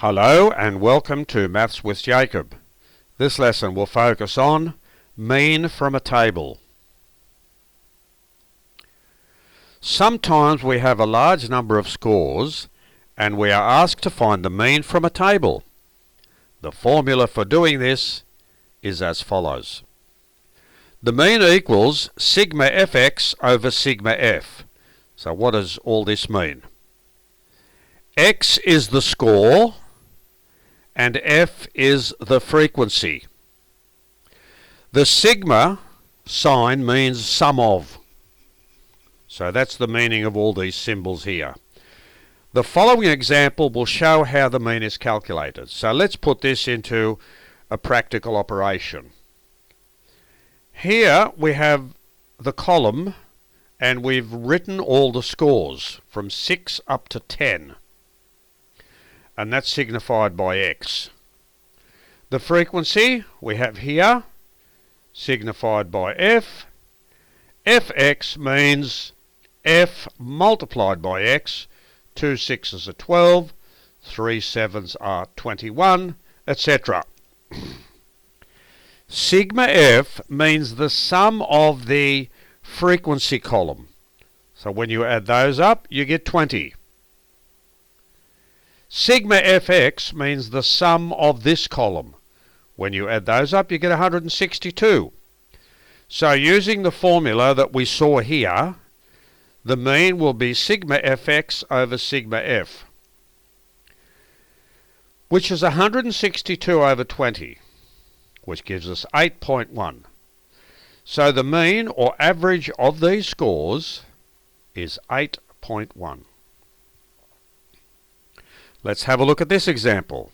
Hello and welcome to Maths with Jacob. This lesson will focus on mean from a table. Sometimes we have a large number of scores and we are asked to find the mean from a table. The formula for doing this is as follows. The mean equals sigma fx over sigma f. So what does all this mean? X is the score and f is the frequency. The sigma sign means sum of. So that's the meaning of all these symbols here. The following example will show how the mean is calculated. So let's put this into a practical operation. Here we have the column and we've written all the scores from 6 up to 10. And that's signified by x. The frequency we have here, signified by f. Fx means f multiplied by x. 2 6s are 12, 3 7s are 21, etc. Sigma f means the sum of the frequency column. So when you add those up, you get 20. Sigma fx means the sum of this column. When you add those up, you get 162. So using the formula that we saw here, the mean will be sigma fx over sigma f, which is 162 over 20, which gives us 8.1. So the mean or average of these scores is 8.1. Let's have a look at this example.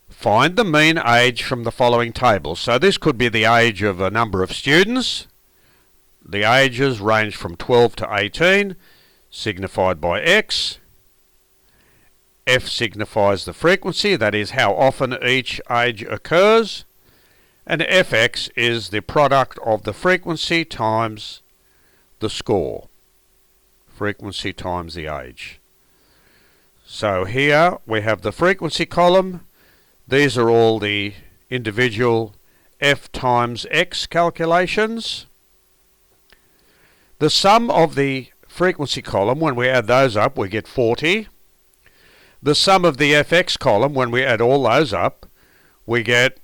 Find the mean age from the following table. So this could be the age of a number of students. The ages range from 12 to 18, signified by x. F signifies the frequency, that is how often each age occurs. And fx is the product of the frequency times the score. Frequency times the age. So here we have the frequency column. These are all the individual f times x calculations. The sum of the frequency column, when we add those up, we get 40. The sum of the fx column, when we add all those up, we get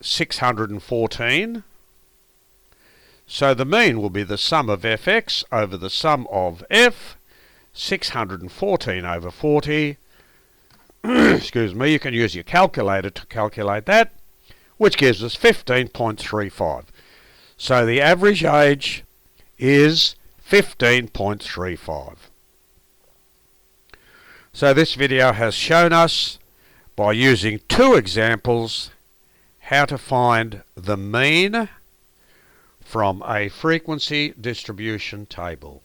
614. So the mean will be the sum of fx over the sum of f. 614 over 40. Excuse me, you can use your calculator to calculate that, which gives us 15.35. So the average age is 15.35. So this video has shown us, by using two examples, how to find the mean from a frequency distribution table.